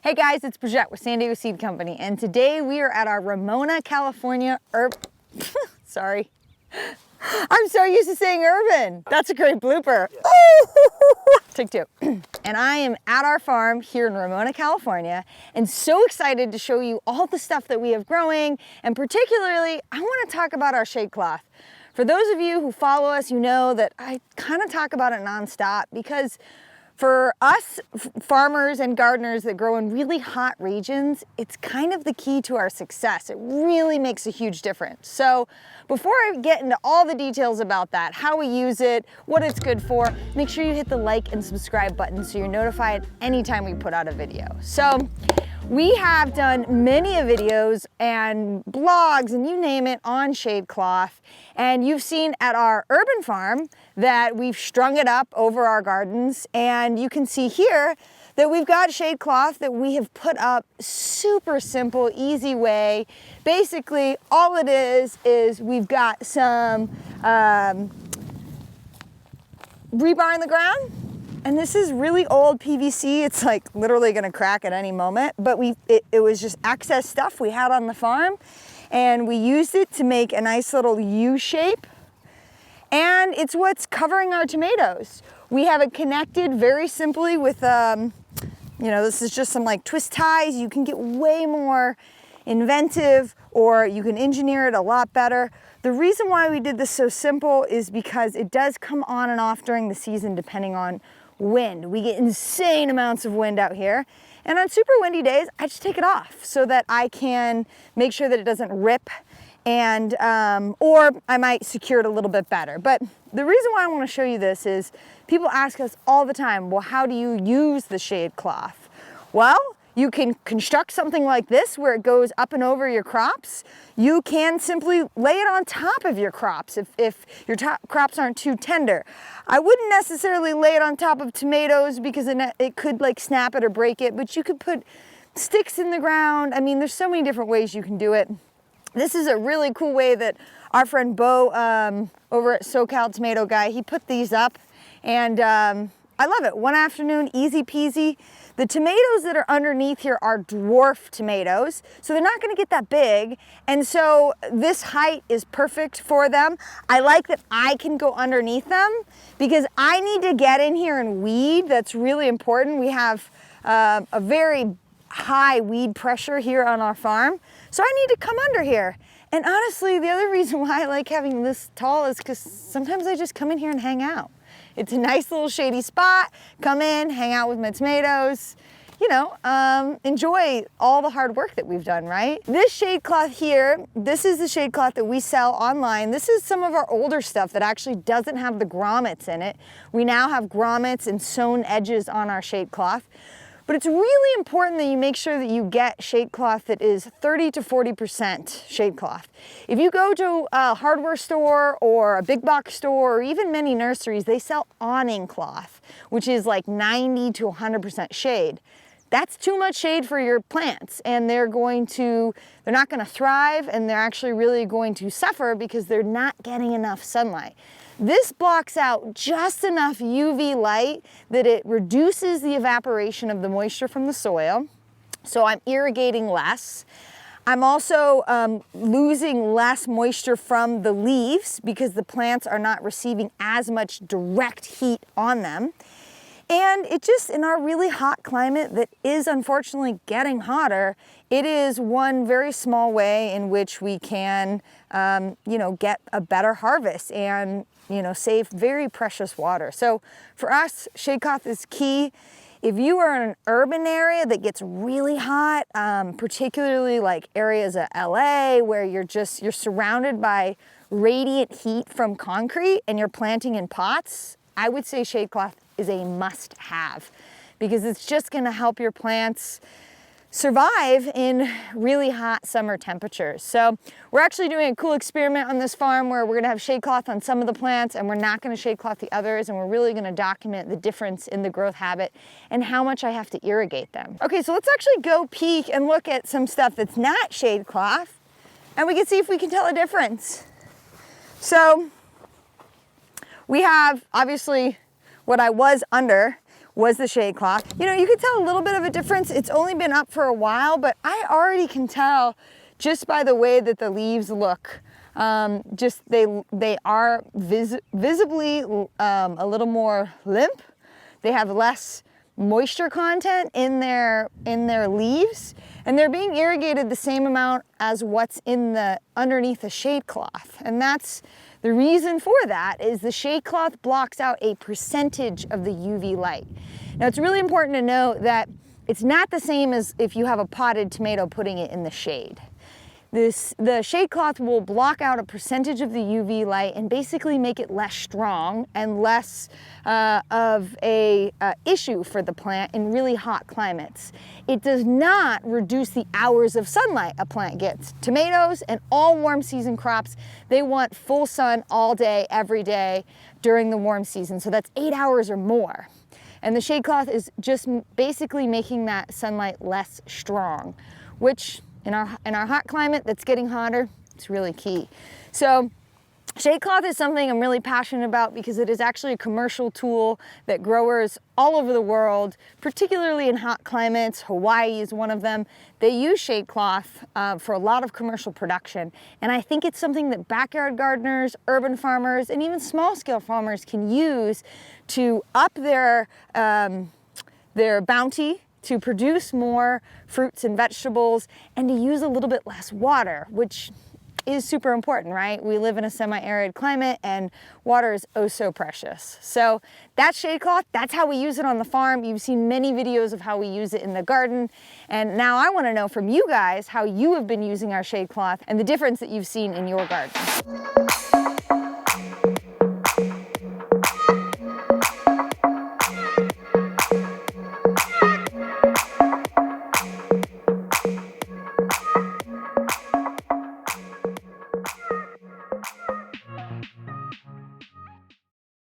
Hey guys, it's Bridget with San Diego Seed Company, and today we are at our Ramona, California sorry. I'm so used to saying urban. That's a great blooper. Yeah. Take two. And I am at our farm here in Ramona, California, and so excited to show you all the stuff that we have growing, and particularly, I want to talk about our shade cloth. For those of you who follow us, you know that I kind of talk about it nonstop because for us farmers and gardeners that grow in really hot regions, it's kind of the key to our success. It really makes a huge difference. So before I get into all the details about that, how we use it, what it's good for, make sure you hit the like and subscribe button so you're notified anytime we put out a video. So we have done many videos and blogs and you name it on shade cloth, and you've seen at our urban farm that we've strung it up over our gardens, and you can see here that we've got shade cloth that we have put up super simple, easy way. Basically, all it is we've got some rebar in the ground. And this is really old PVC. It's like literally gonna crack at any moment, but it was just excess stuff we had on the farm, and we used it to make a nice little U shape. And it's what's covering our tomatoes. We have it connected very simply with, this is just some like twist ties. You can get way more inventive, or you can engineer it a lot better. The reason why we did this so simple is because it does come on and off during the season depending on wind. We get insane amounts of wind out here, and on super windy days I just take it off so that I can make sure that it doesn't rip, and or I might secure it a little bit better. But the reason why I want to show you this is people ask us all the time, well, how do you use the shade cloth? Well, you can construct something like this where it goes up and over your crops. You can simply lay it on top of your crops if your crops aren't too tender. I wouldn't necessarily lay it on top of tomatoes because it could like snap it or break it, but you could put sticks in the ground. I mean, there's so many different ways you can do it. This is a really cool way that our friend Bo over at SoCal Tomato Guy, he put these up, and I love it. One afternoon, easy peasy. The tomatoes that are underneath here are dwarf tomatoes, so they're not gonna get that big, and so this height is perfect for them. I like that I can go underneath them because I need to get in here and weed. That's really important. We have a very high weed pressure here on our farm, so I need to come under here. And honestly, the other reason why I like having this tall is because sometimes I just come in here and hang out. It's a nice little shady spot. Come in, hang out with my tomatoes, enjoy all the hard work that we've done, right? This shade cloth here, this is the shade cloth that we sell online. This is some of our older stuff that actually doesn't have the grommets in it. We now have grommets and sewn edges on our shade cloth. But it's really important that you make sure that you get shade cloth that is 30 to 40% shade cloth. If you go to a hardware store or a big box store or even many nurseries, they sell awning cloth, which is like 90 to 100% shade. That's too much shade for your plants, and they're not gonna thrive, and they're actually really going to suffer because they're not getting enough sunlight. This blocks out just enough UV light that it reduces the evaporation of the moisture from the soil, so I'm irrigating less. I'm also losing less moisture from the leaves because the plants are not receiving as much direct heat on them. And it just, in our really hot climate that is unfortunately getting hotter, it is one very small way in which we can, get a better harvest and, save very precious water. So for us, shade cloth is key. If you are in an urban area that gets really hot, particularly like areas of LA where you're surrounded by radiant heat from concrete and you're planting in pots, I would say shade cloth is a must-have because it's just gonna help your plants survive in really hot summer temperatures. So we're actually doing a cool experiment on this farm where we're gonna have shade cloth on some of the plants and we're not gonna shade cloth the others, and we're really gonna document the difference in the growth habit and how much I have to irrigate them. Okay, so let's actually go peek and look at some stuff that's not shade cloth, and we can see if we can tell a difference. So we have obviously what I was under, was the shade cloth. You know, you could tell a little bit of a difference. It's only been up for a while, but I already can tell just by the way that the leaves look. Just they are visibly a little more limp. They have less moisture content in their leaves, and they're being irrigated the same amount as what's in the underneath the shade cloth. And that's the reason for that is the shade cloth blocks out a percentage of the UV light. Now it's really important to note that it's not the same as if you have a potted tomato putting it in the shade. The shade cloth will block out a percentage of the UV light and basically make it less strong and less of a issue for the plant in really hot climates. It does not reduce the hours of sunlight a plant gets. Tomatoes and all warm season crops, they want full sun all day, every day during the warm season. So that's 8 hours or more. And the shade cloth is just basically making that sunlight less strong, which in our hot climate that's getting hotter, it's really key. So shade cloth is something I'm really passionate about because it is actually a commercial tool that growers all over the world, particularly in hot climates, Hawaii is one of them, they use shade cloth for a lot of commercial production. And I think it's something that backyard gardeners, urban farmers, and even small scale farmers can use to up their bounty, to produce more fruits and vegetables, and to use a little bit less water, which is super important, right? We live in a semi-arid climate and water is oh so precious. So that shade cloth, that's how we use it on the farm. You've seen many videos of how we use it in the garden. And now I want to know from you guys how you have been using our shade cloth and the difference that you've seen in your garden.